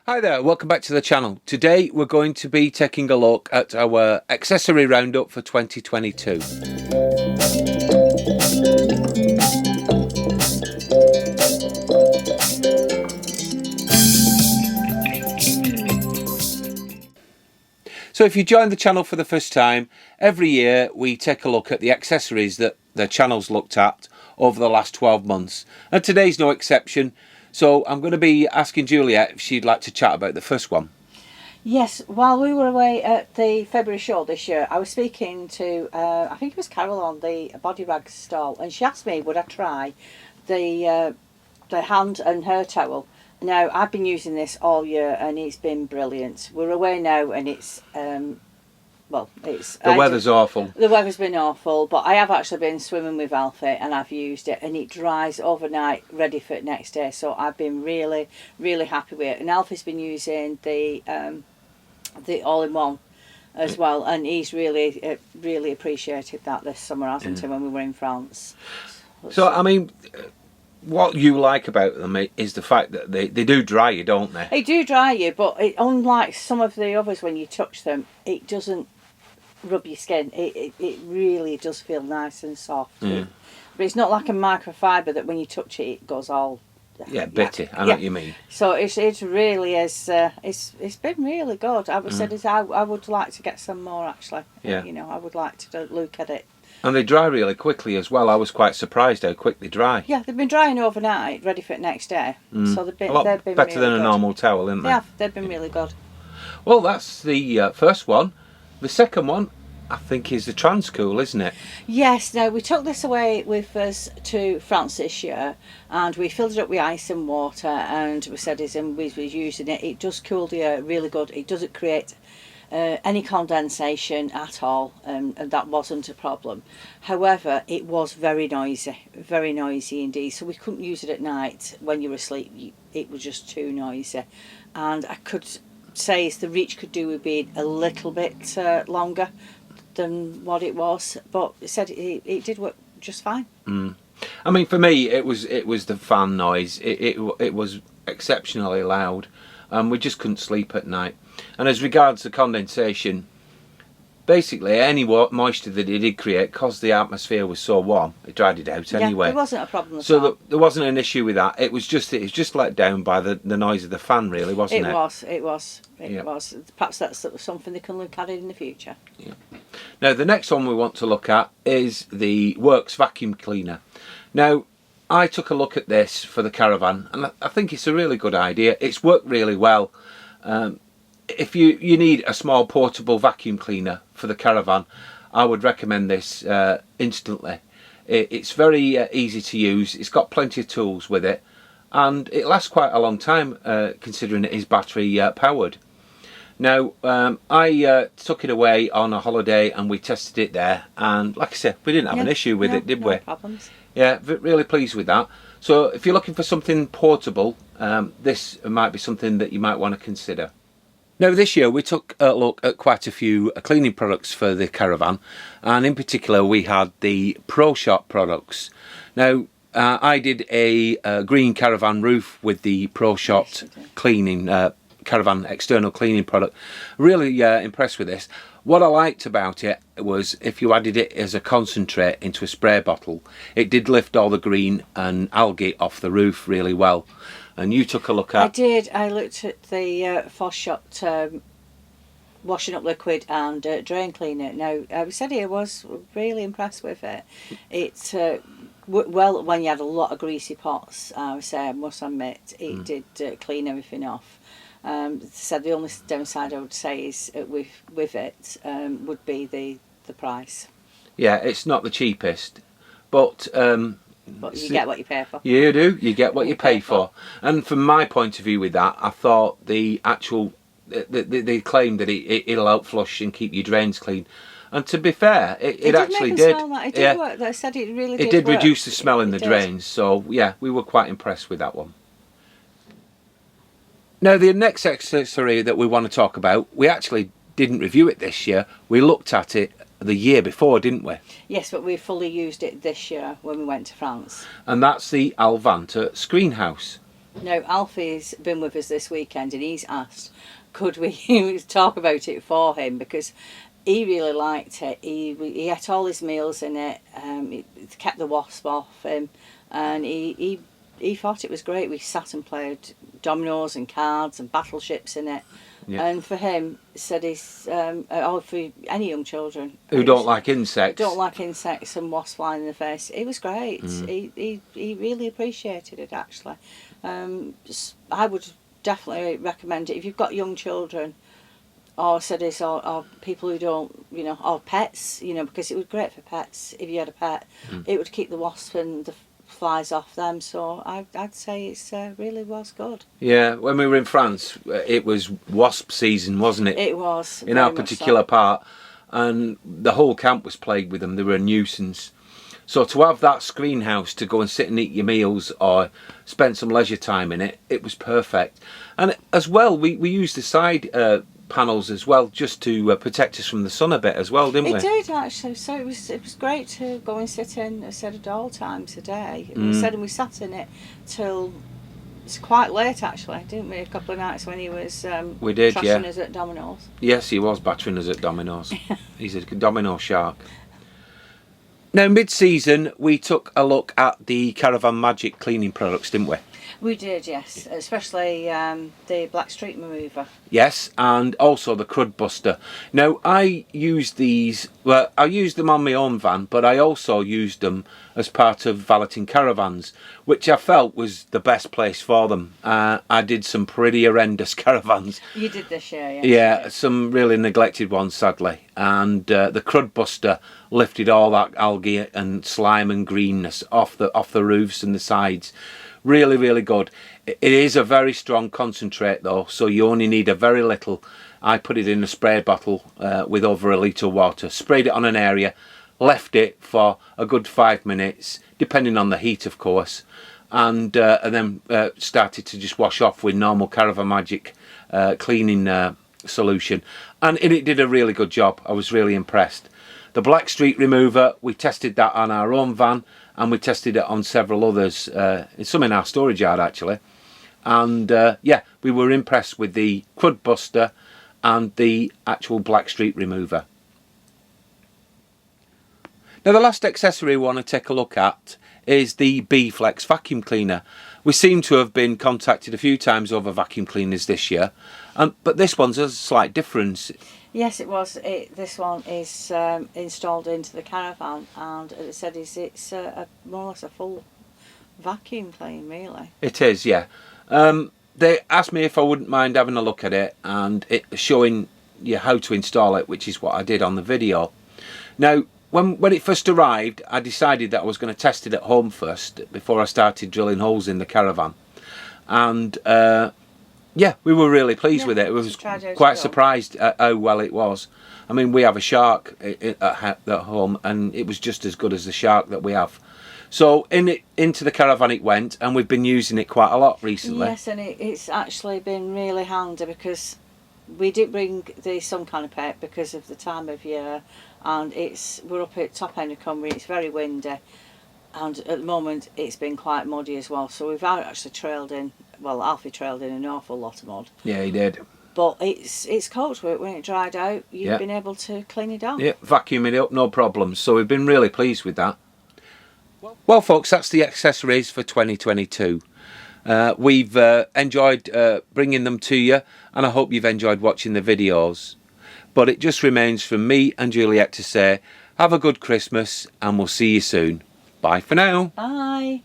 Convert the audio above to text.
Hi there, welcome back to the channel. Today we're going to be taking a look at our accessory roundup for 2022. So if you joined the channel for the first time, every year we take a look at the accessories that the channel's looked at over the last 12 months. And today's no exception. So I'm going to be asking Juliet if she'd like to chat about the first one. Yes, while we were away at the February show this year, I was speaking to, I think it was Carol on the body rags stall, and she asked me would I try the hand and hair towel. Now, I've been using this all year and it's been brilliant. We're away now and it's, the weather's awful. The weather's been awful, but I have actually been swimming with Alfie and I've used it and it dries overnight, ready for it next day. So I've been really, really happy with it. And Alfie's been using the all-in-one as well, and he's really, really appreciated that this summer, hasn't he, when we were in France. So, I mean, what you like about them is the fact that they do dry you, don't they? They do dry you, but unlike some of the others, when you touch them, it doesn't rub your skin. It really does feel nice and soft. Mm. But it's not like a microfiber that when you touch it, it goes all... Yeah, bitty. I know what you mean. So it really is. It's been really good. I would say I would like to get some more actually. Yeah. You know, I would like to look at it. And they dry really quickly as well. I was quite surprised how quick they dry. Yeah, they've been drying overnight, ready for it next day. So they've been better really than a good. normal towel, isn't they? Yeah, they've been really good. Well, that's the first one. The second one, I think, is the Transcool, isn't it? Yes, now we took this away with us to France this year and we filled it up with ice and water and we said we were using it. It does cool the air really good. It doesn't create any condensation at all, and that wasn't a problem. However, it was very noisy indeed, so we couldn't use it at night when you were asleep. It was just too noisy, and I could say the reach could do with being a little bit longer than what it was, but it said it did work just fine. I mean, for me, it was the fan noise. It was exceptionally loud, and we just couldn't sleep at night. And as regards to condensation, basically any moisture that it did create, because the atmosphere was so warm, it dried it out anyway. There wasn't a problem at all. So there wasn't an issue with that. It was just let down by the noise of the fan, really, wasn't it? It was. Perhaps that's something they can look at in the future. Yeah. Now the next one we want to look at is the Worx vacuum cleaner. Now I took a look at this for the Caravan and I think it's a really good idea. It's worked really well. If you need a small portable vacuum cleaner for the Caravan, I would recommend this instantly. It's very easy to use. It's got plenty of tools with it, and it lasts quite a long time considering it is battery powered. Now I took it away on a holiday and we tested it there, and like I said, we didn't have an issue with it, did we? No problems. Yeah, really pleased with that. So if you're looking for something portable, this might be something that you might want to consider. Now this year we took a look at quite a few cleaning products for the Caravan, and in particular we had the Pro Shot products. Now I did a green Caravan roof with the Pro Shot cleaning, Caravan external cleaning product. Really impressed with this. What I liked about it was if you added it as a concentrate into a spray bottle, it did lift all the green and algae off the roof really well. And you took a look at... I did. I looked at the Shot washing up liquid and drain cleaner. Now, I said I was really impressed with it. It's well, when you had a lot of greasy pots, I must admit, it did clean everything off. So the only downside I would say is with it would be the price. Yeah, it's not the cheapest, but you get what you pay for. You do. You get what you pay for. And from my point of view with that, I thought the actual they claimed that it'll help flush and keep your drains clean. And to be fair, it actually did. It did work. They said it really did. It did work. reduce the smell in the drains. So yeah, we were quite impressed with that one. Now the next accessory that we want to talk about, we actually didn't review it this year. We looked at it the year before, didn't we? Yes, but we fully used it this year when we went to France. And that's the Alvanta screen house. Now, Alfie's been with us this weekend and he's asked, could we talk about it for him, because he really liked it. He ate all his meals in it, it kept the wasp off him, and he thought it was great. We sat and played dominoes and cards and battleships in it. Yeah. And for him, said he's, or for any young children Who don't like insects. don't like insects and wasps flying in the face, it was great. He really appreciated it, actually. I would definitely recommend it if you've got young children, or studies, or people who don't, you know, or pets, you know, because it was great for pets. If you had a pet, it would keep the wasp and the flies off them. So I'd say it's really was good. Yeah, when we were in France, it was wasp season, wasn't it? It was. In our particular part, and the whole camp was plagued with them. They were a nuisance. So to have that screen house to go and sit and eat your meals or spend some leisure time in it, it was perfect. And as well, we used the side panels as well, just to protect us from the sun a bit as well, didn't we? It did, actually. So it was great to go and sit in, I said, at all times a day. We said, and we sat in it till it's quite late, actually, didn't we? A couple of nights when he was we did, trashing us at dominoes. Yes, he was battering us at dominoes. He's a domino shark. Now, mid-season, we took a look at the Caravan Magic cleaning products, didn't we? We did, yes, especially the black streak remover. Yes, and also the crud buster. Now, I used these, well, I used them on my own van, but I also used them as part of valeting caravans, which I felt was the best place for them. I did some pretty horrendous caravans. You did this year, yes? Yeah, some really neglected ones, sadly. And the crud buster lifted all that algae and slime and greenness off the roofs and the sides. Really, really good. It is a very strong concentrate though, so you only need a very little. I put it in a spray bottle with over a litre of water, sprayed it on an area, left it for a good 5 minutes, depending on the heat of course, and then started to just wash off with normal Caravan Magic cleaning solution, and it did a really good job. I was really impressed. The black streak remover, we tested that on our own van, and we tested it on several others, some in our storage yard actually, and yeah, we were impressed with the crud buster and the actual black streak remover. Now the last accessory we want to take a look at is the B-Flex vacuum cleaner. We seem to have been contacted a few times over vacuum cleaners this year, but this one's a slight difference. Yes, it was. This one is installed into the caravan, and it said it's more or less a full vacuum clean, really. It is, yeah. They asked me if I wouldn't mind having a look at it and showing you how to install it, which is what I did on the video. Now, when it first arrived, I decided that I was going to test it at home first before I started drilling holes in the caravan, and yeah, we were really pleased with it. We was quite surprised at how well it was. I mean, we have a shark at home, and it was just as good as the shark that we have. So into the caravan it went, and we've been using it quite a lot recently. Yes, and it's actually been really handy, because we did bring the sun canopy because of the time of year, and we're up at top end of Cumberry. It's very windy, and at the moment it's been quite muddy as well. So we've actually trailed in. Well, Alfie trailed in an awful lot of mud. Yeah, he did. But it's cold work. When it dried out, you've been able to clean it off. Yeah, vacuum it up, no problems. So we've been really pleased with that. Well, folks, that's the accessories for 2022. We've enjoyed bringing them to you, and I hope you've enjoyed watching the videos. But it just remains for me and Juliet to say, have a good Christmas, and we'll see you soon. Bye for now. Bye.